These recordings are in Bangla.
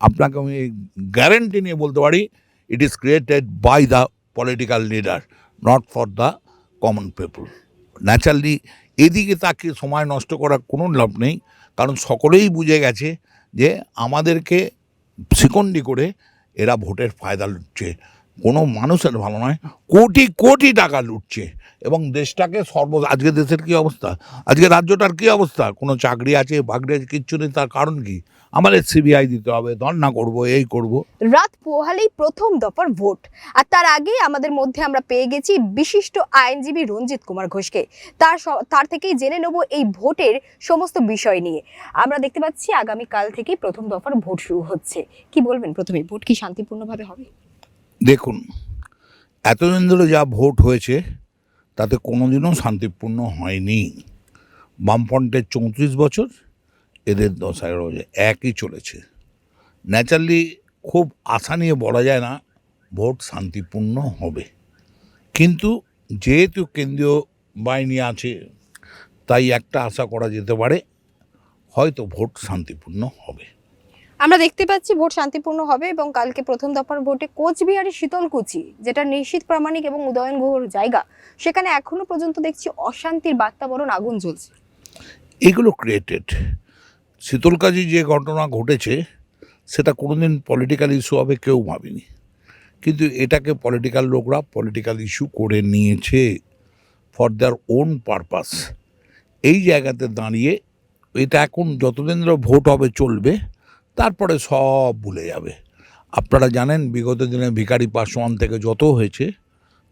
আপনাকে আমি গ্যারেন্টি নিয়ে বলতে পারি, it is created by the political leader, not for the common people. Naturally এদিকে তাকিয়ে সময় নষ্ট করার কোনো লাভ নেই, কারণ সকলেই বুঝে গেছে যে আমাদেরকে শিকন্ডি করে এরা ভোটের ফায়দা লুটছে। কোনো মানুষের ভালো নয়, কোটি কোটি টাকা লুটছে এবং দেশটাকে আজকে দেশের কী অবস্থা, আজকে রাজ্যটার কী অবস্থা, কোনো চাকরি আছে বাকরি আছে কিচ্ছু নেই। তার কারণ কি? আমাদের সিবিআই দিতে হবে, ধর্ণা করব, এই করব। রাত পোহালেই প্রথম দফার ভোট, আর তার আগে আমাদের মধ্যে আমরা পেয়ে গেছি বিশিষ্ট আইনজীবী রঞ্জিত কুমার ঘোষকে। তার থেকেই জেনে নেব এই ভোটের সমস্ত বিষয় নিয়ে। আমরা দেখতে পাচ্ছি আগামীকাল থেকেই প্রথম দফার ভোট শুরু হচ্ছে। কি বলবেন, প্রথমে ভোট কি শান্তিপূর্ণভাবে হবে? দেখুন, এতদিন ধরে যা ভোট হয়েছে তাতে কোনোদিনও শান্তিপূর্ণ হয়নি। বামফ্রন্টের 34 বছর, এদের 10-11 বছর একই চলেছে। ন্যাচারালি খুব আশা নিয়ে বলা যায় না ভোট শান্তিপূর্ণ হবে, কিন্তু যেহেতু কেন্দ্রীয় বাহিনী আছে তাই একটা আশা করা যেতে পারে, হয়তো ভোট শান্তিপূর্ণ হবে। আমরা দেখতে পাচ্ছি ভোট শান্তিপূর্ণ হবে এবং কালকে প্রথম দফার ভোটে কোচবিহারের শীতলকুচি, যেটা নিশ্চিত প্রামাণিক এবং উদয়ন গুহর জায়গা, সেখানে এখনো পর্যন্ত দেখছি অশান্তির বাতাবরণ, আগুন জ্বলছে। এগুলো ক্রিয়েটেড। শীতলকাজি যে ঘটনা ঘটেছে সেটা কোনোদিন পলিটিক্যাল ইস্যু হবে কেউ ভাবেনি, কিন্তু এটাকে পলিটিক্যাল লোকরা পলিটিক্যাল ইস্যু করে নিয়েছে ফর দেয়ার ওন পারপাস। এই জায়গাতে দাঁড়িয়ে এটা এখন যতদিন ধরে ভোট হবে চলবে, তারপরে সব ভুলে যাবে। আপনারা জানেন বিগত দিনে ভিখারি পাসওয়ান থেকে যত হয়েছে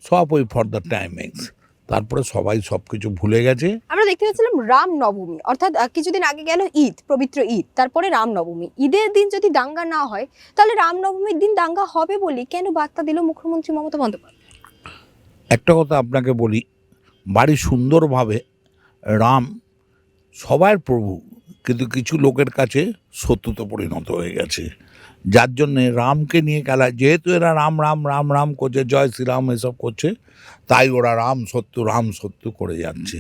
সব ওই ফর দ্য টাইমিংস, তারপরে সবাই সব কিছু ভুলে গেছে। আমরা দেখতে পাচ্ছিলাম রাম নবমী, অর্থাৎ কিছুদিন আগে গেল ঈদ, পবিত্র ঈদ, তারপরে রাম নবমী। ঈদের দিন যদি দাঙ্গা না হয়, তাহলে রাম নবমীর দিন দাঙ্গা হবে বলে কেন বার্তা দিল মুখ্যমন্ত্রী মমতা বন্দ্যোপাধ্যায়? একটা কথা আপনাকে বলি, বাড়ি সুন্দরভাবে রাম সবার প্রভু, কিন্তু কিছু লোকের কাছে শত্রুতে পরিণত হয়ে গেছে, যার জন্যে রামকে নিয়ে খেলা। যেহেতু এরা রাম রাম রাম রাম করছে, জয় শ্রীরাম এসব করছে, তাই ওরা রাম সত্য করে যাচ্ছে।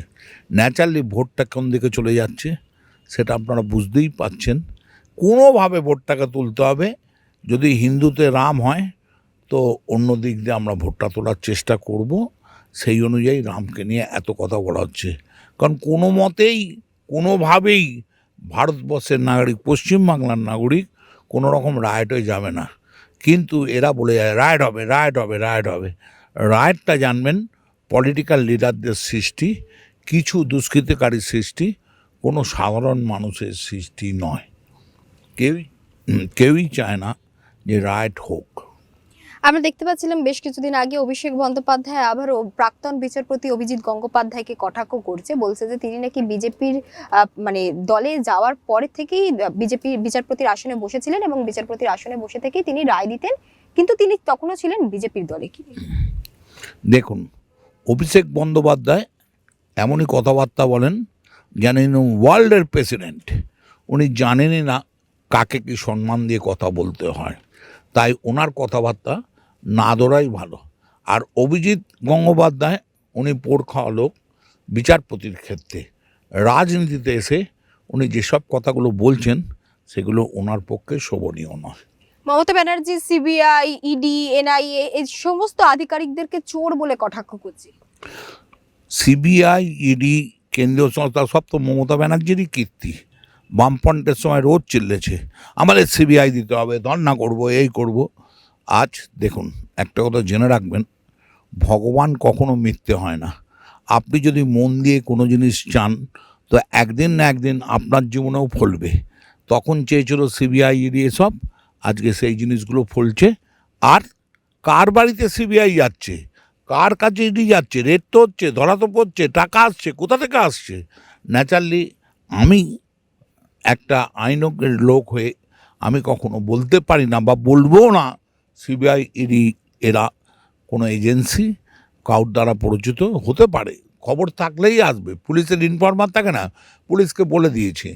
ন্যাচারালি ভোটটা কোন দিকে চলে যাচ্ছে সেটা আপনারা বুঝতেই পাচ্ছেন। কোনোভাবে ভোটটাকে তুলতে হবে। যদি হিন্দুতে রাম হয় তো অন্য দিক দিয়ে আমরা ভোটটা তোলার চেষ্টা করব, সেই অনুযায়ী রামকে নিয়ে এত কথা বলা হচ্ছে। কারণ কোনো মতেই কোনোভাবেই ভারতবর্ষের নাগরিক, পশ্চিমবাংলার নাগরিক কোনো রকম রায়ট হয়ে যাবে না, কিন্তু এরা বলে যায় রায়ট হবে রায়ট হবে রায়ট হবে। রায়টটা জানবেন পলিটিক্যাল লিডারদের সৃষ্টি, কিছু দুষ্কৃতিকারীর সৃষ্টি, কোনো সাধারণ মানুষের সৃষ্টি নয়। কেউই চায় না যে রায়ট হোক। আমরা দেখতে পাচ্ছিলাম বেশ কিছুদিন আগে অভিষেক বন্দ্যোপাধ্যায় আবারও প্রাক্তন বিচারপতি অভিজিৎ গঙ্গোপাধ্যায়কে কটাক্ষ করছে, বলছে যে তিনি নাকি বিজেপির মানে দলে যাওয়ার পরে থেকেই বিজেপির বিচারপতির আসনে বসেছিলেন এবং বিচারপতির আসনে বসে থেকেই তিনি রায় দিতেন, কিন্তু তিনি তখনও ছিলেন বিজেপির দলে। কি দেখুন, অভিষেক বন্দ্যোপাধ্যায় এমনই কথাবার্তা বলেন যেন ওয়ার্ল্ডের প্রেসিডেন্ট। উনি জানেনই না কাকে কি সম্মান দিয়ে কথা বলতে হয়, তাই ওনার কথাবার্তা না ধরাই ভালো। আর অভিজিৎ গঙ্গোপাধ্যায় উনি পোড় খাওয়া লোক বিচারপতির ক্ষেত্রে, রাজনীতিতে এসে উনি যেসব কথাগুলো বলছেন সেগুলো ওনার পক্ষে শোভনীয় নয়। Mamata Banerjee CBI, ED, NIA এই সমস্ত আধিকারিকদেরকে চোর বলে কটাক্ষ করছে। সিবিআই, ইডি, কেন্দ্রীয় সংস্থা সব তো মমতা ব্যানার্জিরই কীর্তি। বামফ্রন্টের সময় রোজ চিল্লেছে আমাদের সিবিআই দিতে হবে, ধর্ণা করব, এই করব। আজ দেখুন, একটা কথা জেনে রাখবেন, ভগবান কখনো মিথ্যে হয় না। আপনি যদি মন দিয়ে কোনো জিনিস চান তো একদিন না একদিন আপনার জীবনেও ফলবে। তখন চেয়েছিল সিবিআই, ইডি এসব, আজকে সেই জিনিসগুলো ফলছে। আর কার বাড়িতে সিবিআই যাচ্ছে, কার কাছে ইডি যাচ্ছে, রেড তো হচ্ছে, ধরা তো পড়ছে, টাকা আসছে, কোথা থেকে আসছে। ন্যাচারালি আমি একটা আইনজ্ঞের লোক হয়ে আমি কখনো বলতে পারি না বা বলবো না সিবিআই, ইডি এরা কোনো এজেন্সি কাউর দ্বারা পরিচিত হতে পারে। খবর থাকলেই আসবে, পুলিশের ইনফরমার থাকে না, পুলিশকে বলে দিয়েছে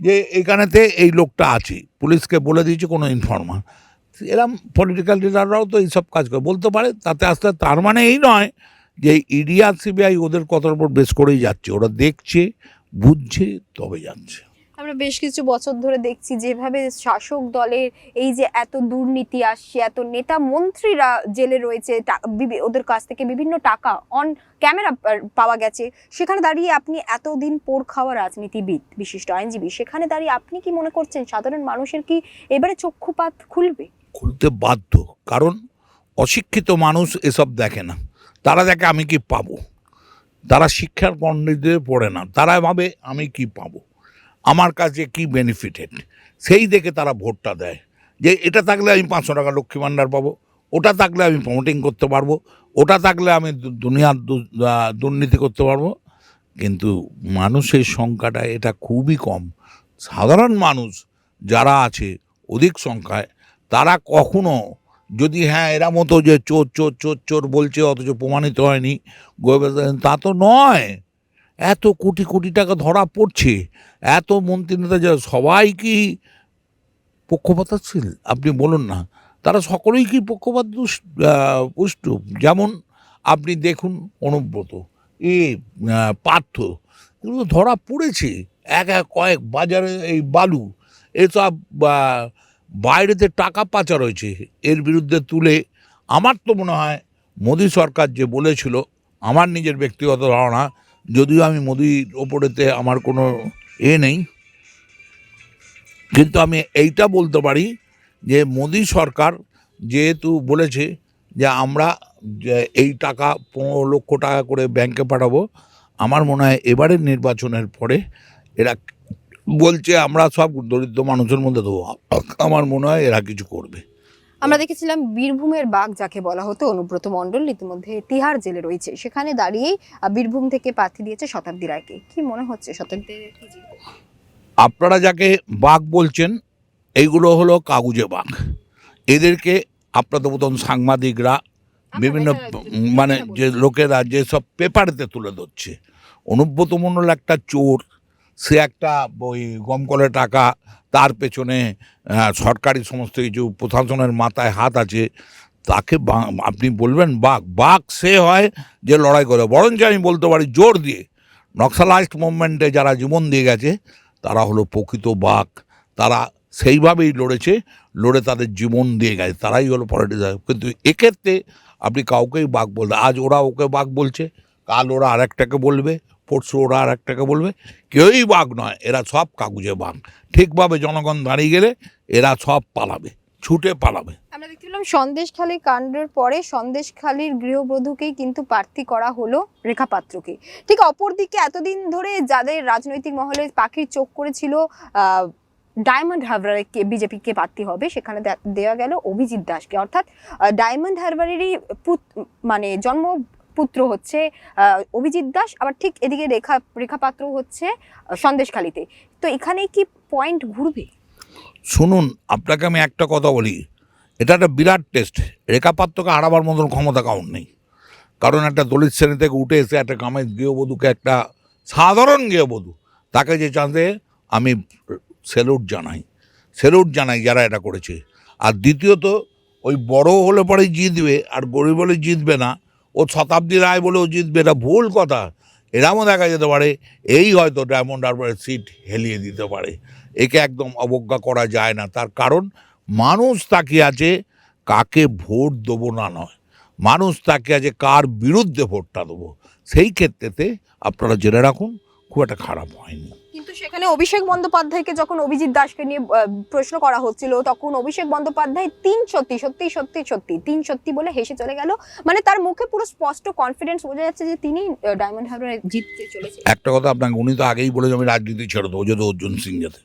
যে এখানেতে এই লোকটা আছে, পুলিশকে বলে দিয়েছে কোনো ইনফরমার। এরম পলিটিক্যাল লিডাররাও তো এইসব কাজ করে বলতে পারে, তাতে আসতে তার মানে এই নয় যে ইডি আর সিবিআই ওদের কথার উপর বেশ করেই যাচ্ছে। ওরা দেখছে, বুঝছে, তবে যাচ্ছে। আমরা বেশ কিছু বছর ধরে দেখছি যেভাবে শাসক দলের এই যে এত দুর্নীতি আসছে, এত নেতা মন্ত্রীরা জেলে রয়েছে, ওদের কাছ থেকে বিভিন্ন টাকা অন ক্যামেরা পাওয়া গেছে, সেখানে দাঁড়িয়ে আপনি এতদিন পোড় খাওয়া রাজনীতিবিদ, বিশিষ্ট আইনজীবী, সেখানে দাঁড়িয়ে আপনি কি মনে করছেন সাধারণ মানুষের কি এবারে চক্ষুপাত খুলবে? খুলতে বাধ্য, কারণ অশিক্ষিত মানুষ এসব দেখে না। তারা দেখে আমি কি পাবো, তারা শিক্ষার পণ্ডিতে পড়ে না, তারা ভাবে আমি কি পাবো, আমার কাছে কি বেনিফিটেড, সেই দেখে তারা ভোটটা দেয়। যে এটা থাকলে আমি 500 টাকা লক্ষ্মী ভাণ্ডার পাবো, ওটা থাকলে আমি প্রমোটিং করতে পারবো, ওটা থাকলে আমি দুনিয়ার দুর্নীতি করতে পারবো। কিন্তু মানুষের সংখ্যাটা এটা খুবই কম। সাধারণ মানুষ যারা আছে অধিক সংখ্যায়, তারা কখনো যদি এরা মতো যে চোর চোর চোর চোর বলছে অথচ প্রমাণিত হয়নি, তা তো নয়। এত কোটি কোটি টাকা ধরা পড়ছে, এত মন্ত্রী নেতা যারা, সবাই কি পক্ষপাতশীল? আপনি বলুন না, তারা সকলেই কি পক্ষপাত পুষ্ট? যেমন আপনি দেখুন অনুব্রত, পার্থ, এগুলো ধরা পড়েছে। এক কয়েক বাজারে এই বালু এসব বাইরেতে টাকা পাচার হয়েছে, এর বিরুদ্ধে তুলে আমার তো মনে হয় মোদী সরকার যে বলেছিল, আমার নিজের ব্যক্তিগত ধারণা, যদিও আমি মোদির ওপরেতে আমার কোনো নেই, কিন্তু আমি এইটা বলতে পারি যে মোদী সরকার যেহেতু বলেছে যে আমরা এই টাকা 15 লক্ষ টাকা করে ব্যাংকে পাঠাবো, আমার মনে হয় এবারের নির্বাচনের পরে এরা বলছে আমরা সব দরিদ্র মানুষের মধ্যে দেবো, আমার মনে হয় এরা কিছু করবে। আমরা দেখেছিলাম বীরভূমের বাঘ যাকে বলা হতো অনুব্রত মণ্ডল ইতিমধ্যে তিহার জেলে রয়েছে, সেখানে দাঁড়িয়েই বীরভূম থেকে প্রার্থী দিয়েছে শতাব্দী রায়কে। কি মনে হচ্ছে শতাব্দী রায় কি জিতবে? আপনারা যাকে বাঘ বলছেন, এইগুলো হলো কাগুজে বাঘ। এদেরকে আপনাদের মতন সাংবাদিকরা বিভিন্ন মানে যে লোকেরা যেসব পেপারেতে তুলে ধরছে, অনুব্রত মণ্ডল একটা চোর, সে একটা ওই গমকলে টাকা, তার পেছনে সরকারি সমস্ত কিছু প্রশাসনের মাথায় হাত আছে, তাকে আপনি বলবেন বাঘ? বাঘ সে হয় যে লড়াই করে। বরঞ্চ আমি বলতে পারি জোর দিয়ে, নক্সালাইজড মুভমেন্টে যারা জীবন দিয়ে গেছে তারা হলো প্রকৃত বাঘ। তারা সেইভাবেই লড়েছে, লড়ে তাদের জীবন দিয়ে গেছে, তারাই হলো পলিটিক্যাল। কিন্তু এক্ষেত্রে আপনি কাউকেই বাঘ বলতে, আজ ওরা ওকে বাঘ বলছে, কাল ওরা আরেকটাকে বলবে, পরশু ওরা আরেকটাকে বলবে, কেউই বাঘ নয়, এরা সব কাগুজে বাঘ। ঠিকভাবে জনগণ দাঁড়িয়ে গেলে এরা সব পালাবে, ছুটে পালাবে। আমরা দেখতে পেলাম সন্দেশখালী কাণ্ডের পরে সন্দেশখালীর গৃহবধূকেই কিন্তু প্রার্থী করা হলো, রেখা পাত্রকে। ঠিক অপরদিকে এতদিন ধরে যাদের রাজনৈতিক মহলে পাখির চোখ করেছিল ডায়মন্ড হারবারকে বিজেপিকে প্রার্থী হবে, সেখানে দেওয়া গেল অভিজিৎ দাসকে। অর্থাৎ ডায়মন্ড হারবারেরই মানে জন্মপুত্র হচ্ছে অভিজিৎ দাস, আবার ঠিক এদিকে রেখা পাত্র হচ্ছে সন্দেশখালীতে। তো এখানে কি পয়েন্ট ঘুরবে? শুনুন, আপনাকে আমি একটা কথা বলি, এটা একটা বিরাট টেস্ট। রেখা পাত্রকে হারাবার মতন ক্ষমতা কাউন্ট নেই, কারণ একটা দলিত শ্রেণী থেকে উঠে এসে একটা গ্রামের গৃহবধূকে, একটা সাধারণ গৃহবধূ, তাকে যে চাঁদে আমি স্যালুট জানাই যারা এটা করেছে। আর দ্বিতীয়ত, ওই বড় হলে পরেই জিতবে আর গরিব হলে জিতবে না, ও শতাব্দী রায় বলেও জিতবে, এটা ভুল কথা। এরমও দেখা যেতে পারে এই হয়তো ডায়মন্ড হারবারের সিট হেলিয়ে দিতে পারে। একে একদম অবজ্ঞা করা যায় না, তার কারণ মানুষ তাকিয়ে আছে কাকে ভোট দেবো না নয়, মানুষ তাকিয়ে আছে কার বিরুদ্ধে ভোটটা দেবো। সেই ক্ষেত্রেতে আপনারা জেনে রাখুন, খুব একটা খারাপ হয়নি। কিন্তু সেখানে অভিষেক বন্দ্যোপাধ্যায়কে যখন অভিজিৎ দাসকে নিয়ে প্রশ্ন করা হচ্ছিল, তখন অভিষেক বন্দ্যোপাধ্যায় 3 সত্যি বলে হেসে চলে গেল। মানে তার মুখে পুরো স্পষ্ট কনফিডেন্স বোঝা যাচ্ছে যে তিনি ডায়মন্ড হারবার জিততে চলেছে। একটা কথা আপনাকে, উনি তো আগেই বলেছে আমি রাজনীতি ছেড়ে দেবো যদি অর্জুন সিং যেতে,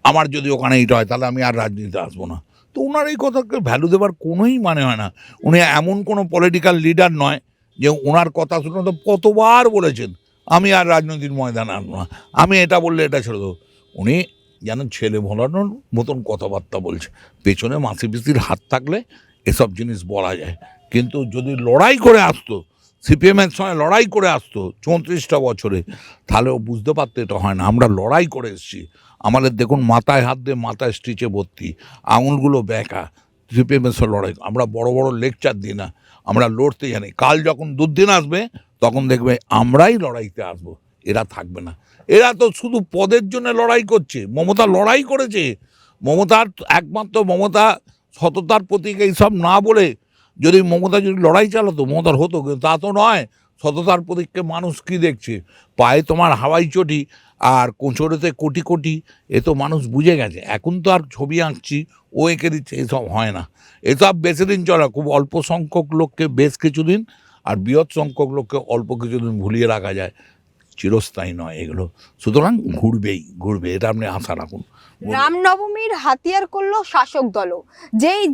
আমার যদি ওখানে এইটা হয় তাহলে আমি আর রাজনীতিতে আসবো না। তো ওনার এই কথাকে ভ্যালু দেওয়ার কোনোই মানে হয় না। উনি এমন কোনো পলিটিক্যাল লিডার নয় যে ওনার কথা শুনে তো কতবার বলেছেন আমি আর রাজনৈতিক ময়দানে আসবো না, আমি এটা বললে এটা ছেড়ে দেবো। উনি যেন ছেলে ভোলানোর মতন কথাবার্তা বলছে, পেছনে মাসি পিসির হাত থাকলে এসব জিনিস বলা যায়। কিন্তু যদি লড়াই করে আসতো, সিপিএমের সঙ্গে লড়াই করে আসতো 34টা বছরে, তাহলে ও বুঝতে পারতো এটা হয় না। আমরা লড়াই করে এসেছি, আমাদের দেখুন মাথায় হাত দিয়ে মাথায় স্টিচে ভর্তি, আঙুলগুলো ব্যাকা। সিপিএমের সঙ্গে লড়াই, আমরা বড় বড় লেকচার দিই না, আমরা লড়তে জানি। কাল যখন দুর্দিন আসবে তখন দেখবে আমরাই লড়াইতে আসবো, এরা থাকবে না। এরা তো শুধু পদের জন্য লড়াই করছে। মমতা লড়াই করেছে, মমতার একমাত্র মমতা সততার প্রতীক এইসব না বলে যদি মমতা যদি লড়াই চালাতো মমতার হতো, কিন্তু তা তো নয়। সততার প্রতীককে মানুষ কি দেখছে? পায়ে তোমার হাওয়াই চটি আর কোঁচড়েতে কোটি কোটি, এ তো মানুষ বুঝে গেছে। এখন তো আর ছবি আঁকছি ও এঁকে দিচ্ছে, এসব হয় না। এসব বেশি দিন চলে, খুব অল্প সংখ্যক লোককে বেশ কিছুদিন আর বৃহৎ সংখ্যক লোককে অল্প কিছুদিন ভুলিয়ে রাখা যায়, চিরস্থায়ী নয় এগুলো। সুতরাং ঘুরবে, এটা আপনি আশা রাখুন। রামনবমীর হাতিয়ার করলো শাসক দলও।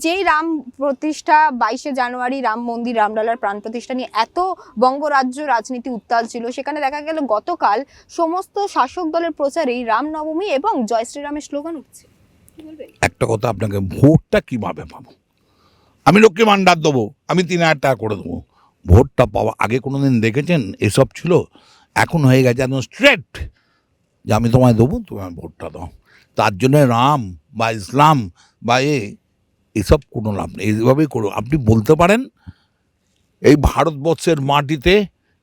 যেই রাম প্রতিষ্ঠা 22শে জানুয়ারি রাম মন্দির রামলালার প্রাণ প্রতিষ্ঠা নিয়ে এত বঙ্গরাজ্য রাজনীতি উত্তাল ছিল, সেখানে দেখা গেল গতকাল সমস্ত শাসক দলের প্রচারেই রামনবমী এবং জয় শ্রীরামের স্লোগান উঠছে। একটা কথা, আপনাকে ভোটটা কিভাবে পাবো? আমি লক্ষ্মী ভাণ্ডার দেবো, আমি 3,000 টাকা করে দেবো। ভোটটা পাওয়া আগে কোনো দিন দেখেছেন এসব ছিল? এখন হয়ে গেছে একদম স্ট্রেট যে আমি তোমায় দেবো, তুমি আমার ভোটটা দাও। তার জন্য রাম বা ইসলাম বা এসব কোনো লাভ নেই। এইভাবেই করো। আপনি বলতে পারেন এই ভারতবর্ষের মাটিতে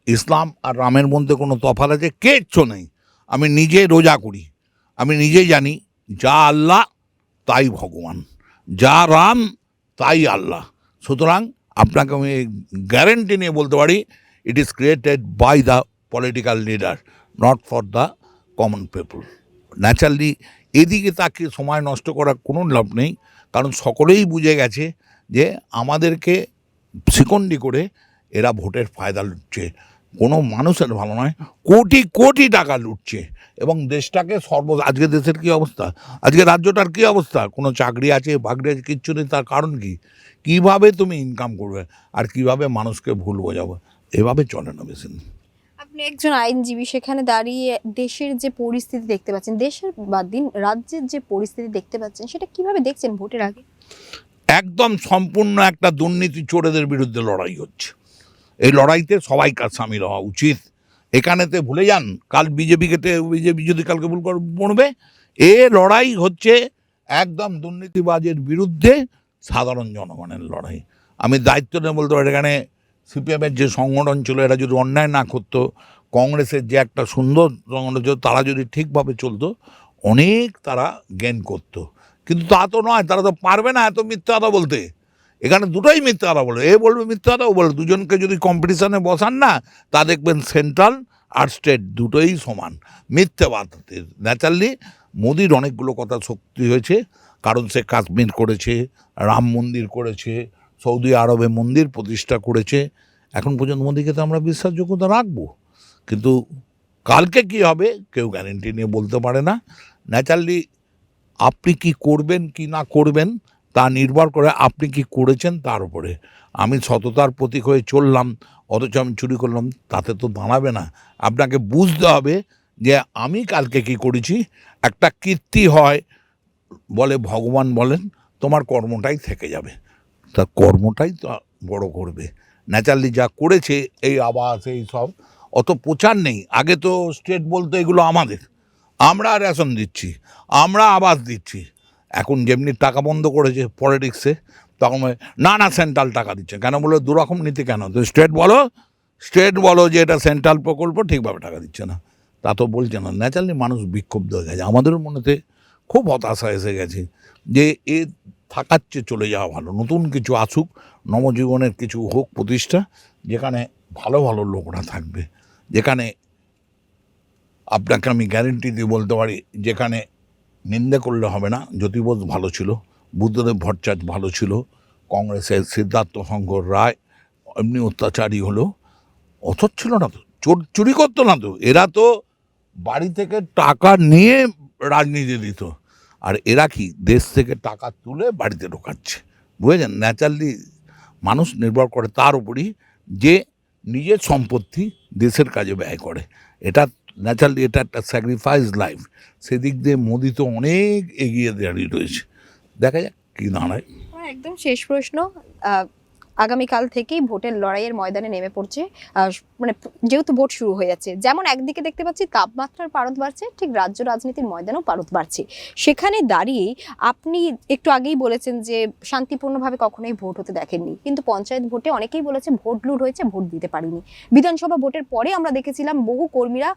ইসলাম আর রামের মধ্যে কোনো তফাৎ আছে? কিচ্ছু নেই। আমি নিজে রোজা করি, আমি নিজেই জানি যা আল্লাহ তাই ভগবান, যা রাম তাই আল্লাহ। সুতরাং আপনাকে আমি গ্যারেন্টি নিয়ে বলতে পারি, it is created by the political leader, not for the common people. Naturally এদিকে তাকে সময় নষ্ট করার কোনো লাভ নেই, কারণ সকলেই বুঝে গেছে যে আমাদেরকে শিকন্ডি করে এরা ভোটের ফায়দা লুটছে। কোনো মানুষের ভালো নয়, কোটি কোটি টাকা লুটছে এবং দেশটাকে আজকে দেশের কী অবস্থা, আজকে রাজ্যটার কী অবস্থা, কোনো চাকরি আছে বাকরি আছে কিচ্ছু নেই। তার কারণ কি? কীভাবে তুমি ইনকাম করবে আর কিভাবে মানুষকে ভুল বোঝাবো? এভাবে চলে না বেশি দিন। আপনি একজন আইনজীবী, সেখানে দাঁড়িয়ে দেশের যে পরিস্থিতি দেখতে পাচ্ছেন, দেশের বা রাজ্যের যে পরিস্থিতি দেখতে পাচ্ছেন, সেটা কিভাবে দেখছেন ভোটের আগে? একদম সম্পূর্ণ একটা দুর্নীতি চোরেদের বিরুদ্ধে লড়াই হচ্ছে। এই লড়াইতে সবাইকার সামিল হওয়া উচিত। এখানেতে ভুলে যান কাল বিজেপিকে, বিজেপি যদি কালকে ভুল পড়বে। এ লড়াই হচ্ছে একদম দুর্নীতিবাজের বিরুদ্ধে সাধারণ জনগণের লড়াই। আমি দায়িত্ব নিয়ে বলতে পারি, এখানে সিপিএমের যে সংগঠন ছিল এরা যদি অন্যায় না করতো, কংগ্রেসের যে একটা সুন্দর সংগঠন ছিল তারা যদি ঠিকভাবে চলতো, অনেক তারা গেইন করতো। কিন্তু তা তো নয়, তারা তো পারবে না এত মিথ্যা কথা বলতে। এখানে দুটোই মিথ্যা কথা বলে, এ বলবে মিথ্যা কথা, ও বলবে। দুজনকে যদি কম্পিটিশনে বসান না, তা দেখবেন সেন্ট্রাল আর স্টেট দুটোই সমান মিথ্যাবাদী। ন্যাচারালি মোদির অনেকগুলো কথা শক্তি হয়েছে, কারণ সে কাশ্মীর করেছে, রাম মন্দির করেছে, সৌদি আরবে মন্দির প্রতিষ্ঠা করেছে। এখন পর্যন্ত মোদিকে তো আমরা বিশ্বাসযোগ্যতা রাখবো, কিন্তু কালকে কি হবে কেউ গ্যারেন্টি নিয়ে বলতে পারে না। ন্যাচারালি আপনি কি করবেন কি না করবেন তা নির্ভর করে আপনি কি করেছেন তার উপরে। আমি সততার প্রতীক হয়ে চললাম, অথচ আমি চুরি করলাম, তাতে তো দাঁড়াবে না। আপনাকে বুঝতে হবে যে আমি কালকে কি করেছি। একটা কীর্তি হয়, বলে ভগবান বলেন তোমার কর্মটাই থেকে যাবে, তা কর্মটাই তো বড় করবে। ন্যাচারালি যা করেছে এই আবাস এই সব অত প্রচার নেই। আগে তো স্টেট বলতো এগুলো আমাদের, আমরা রেশন দিচ্ছি, আমরা আবাস দিচ্ছি। এখন যেমনি টাকা বন্ধ করেছে পলিটিক্সে, তখন না সেন্ট্রাল টাকা দিচ্ছে কেন, বলে দুরকম নীতি কেন? তো স্টেট বলো যে এটা সেন্ট্রাল প্রকল্প, ঠিকভাবে টাকা দিচ্ছে না, তা তো বলছে না। ন্যাচারালি মানুষ বিক্ষুব্ধ হয়ে গেছে, আমাদের মনেতে খুব হতাশা এসে গেছে যে এ থাকার চেয়ে চলে যাওয়া ভালো। নতুন কিছু আসুক, নবজীবনের কিছু হোক প্রতিষ্ঠা, যেখানে ভালো ভালো লোকরা থাকবে, যেখানে আপনাকে আমি গ্যারেন্টি দিয়ে বলতে পারি যেখানে নিন্দে করলে হবে না। জ্যোতি বোস ভালো ছিল, বুদ্ধদেব ভট্টাচার্য ভালো ছিল, কংগ্রেসের সিদ্ধার্থ শঙ্কর রায় এমনি অত্যাচারী হলো, অথচ ছিল না তো, চুরি করতো না তো। এরা তো বাড়ি থেকে টাকা নিয়ে রাজনীতি দিত, আর এরা কি দেশ থেকে টাকা তুলে বাড়িতে ঢোকাচ্ছে, বুঝেছেন? ন্যাচারালি মানুষ নির্ভর করে তার উপরই যে নিজের সম্পত্তি দেশের কাজে ব্যয় করে। এটা ন্যাচারালি এটা একটা স্যাক্রিফাইস লাইফ। সেদিক দিয়ে মোদি তো অনেক এগিয়ে দাঁড়িয়ে রয়েছে, দেখা যাক কী দাঁড়ায়। একদম শেষ প্রশ্ন, আগামীকাল থেকেই ভোটের লড়াইয়ের ময়দানে নেমে পড়ছে মানে যেহেতু ভোট শুরু হয়ে যাচ্ছে, যেমন একদিকে দেখতে পাচ্ছি তাপমাত্রার পারদ বাড়ছে, ঠিক রাজ্য রাজনীতির ময়দানেও পারদ বাড়ছে। সেখানে দাঁড়িয়ে আপনি একটু আগেই বলেছেন যে শান্তিপূর্ণভাবে কখনোই ভোট হতে দেখেননি, কিন্তু পঞ্চায়েত ভোটে অনেকেই বলেছে ভোট লুট হয়েছে, ভোট দিতে পারিনি। বিধানসভা ভোটের পরে আমরা দেখেছিলাম বহু কর্মীরা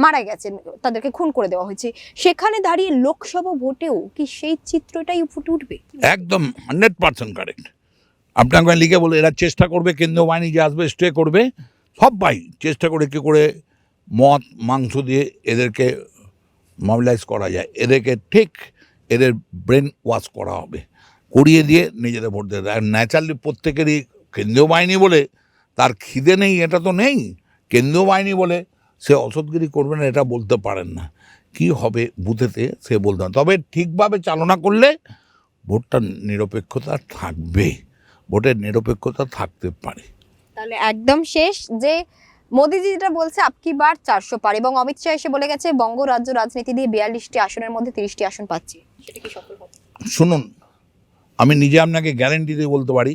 মারা গেছেন, তাদেরকে খুন করে দেওয়া হয়েছে। সেখানে দাঁড়িয়ে লোকসভা ভোটেও কি সেই চিত্রটাই ফুটে উঠবে? একদম 100% কারেক্ট। আপনাকে লিখে বলে এরা চেষ্টা করবে, কেন্দ্রীয় বাহিনী যে আসবে স্টে করবে, সবাই চেষ্টা করে কী করে মদ মাংস দিয়ে এদেরকে মোবিলাইজ করা যায়, এদেরকে ঠিক এদের ব্রেন ওয়াশ করা হবে, করিয়ে দিয়ে নিজেদের ভোট দেবে। আর ন্যাচারালি প্রত্যেকেরই কেন্দ্রীয় বাহিনী বলে তার খিদে নেই, এটা তো নেই। কেন্দ্রীয় বাহিনী বলে সে অসৎগিরি করবে না, এটা বলতে পারেন না। কি হবে বুথেতে সে বলতে না, তবে ঠিকভাবে চালনা করলে ভোটটা নিরপেক্ষতা থাকবে, ভোটের নিরপেক্ষতা থাকতে পারে। তাহলে একদম শেষ যে মোদিজি যেটা বলছে আপকি বার 400 পার, এবং অমিত শাহ এসে বলে গেছে বঙ্গ রাজ্য রাজনীতি দিয়ে 42টি আসনের মধ্যে 30টি আসন পাচ্ছে, সেটা কি সফল হবে? শুনুন, আমি নিজে আপনাকে গ্যারেন্টি দিয়ে বলতে পারি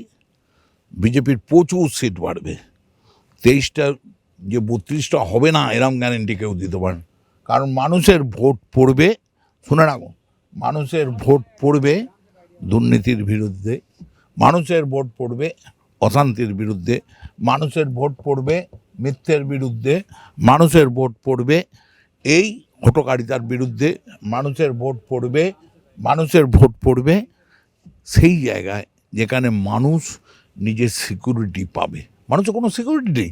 বিজেপির প্রচুর সিট বাড়বে। 23টা যে 32টা হবে না এরম গ্যারেন্টি কেউ দিতে পারেন। কারণ মানুষের ভোট পড়বে, শুনে রাখো, মানুষের ভোট পড়বে দুর্নীতির বিরুদ্ধে, মানুষের ভোট পড়বে অশান্তির বিরুদ্ধে, মানুষের ভোট পড়বে মিথ্যের বিরুদ্ধে, মানুষের ভোট পড়বে এই হটকারিতার বিরুদ্ধে, মানুষের ভোট পড়বে সেই জায়গায় যেখানে মানুষ নিজের সিকিউরিটি পাবে। মানুষের কোনো সিকিউরিটি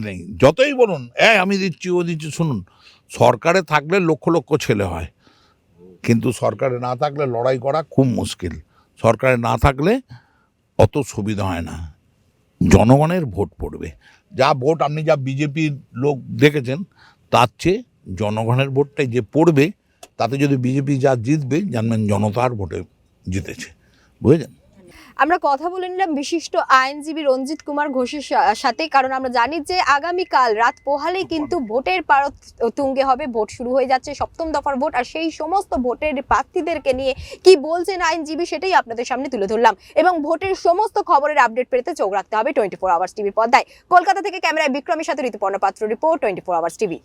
নেই, যতই বলুন আমি দিচ্ছি ও দিচ্ছি। শুনুন, সরকারে থাকলে লক্ষ লক্ষ ছেলে হয়, কিন্তু সরকারে না থাকলে লড়াই করা খুব মুশকিল। সরকারে না থাকলে অত সুবিধা হয় না। জনগণের ভোট পড়বে, যা ভোট আপনি যা বিজেপির লোক দেখেছেন তার চেয়ে জনগণের ভোটটাই যে পড়বে, তাতে যদি বিজেপি যা জিতবে জানবেন জনতার ভোটে জিতেছে, বুঝলেন? আমরা কথা বলে নিলাম বিশিষ্ট আইনজীবী রঞ্জিত কুমার ঘোষের সাথে, কারণ আমরা জানি যে আগামীকাল রাত পোহালেই কিন্তু ভোটের পারদ তুঙ্গে হবে, ভোট শুরু হয়ে যাচ্ছে, 7ম দফার ভোট। আর সেই সমস্ত ভোটের প্রার্থীদেরকে নিয়ে কি বলছেন আইনজীবী সেটাই আপনাদের সামনে তুলে ধরলাম, এবং ভোটের সমস্ত খবরের আপডেট পেতে চোখ রাখতে হবে 24 আওয়ার্স টিভির পর্দায়। কলকাতা থেকে ক্যামেরায় বিক্রমের সাথে ঋতুপর্ণ পাত্র, রিপোর্ট 24 আওয়ার্স টিভি।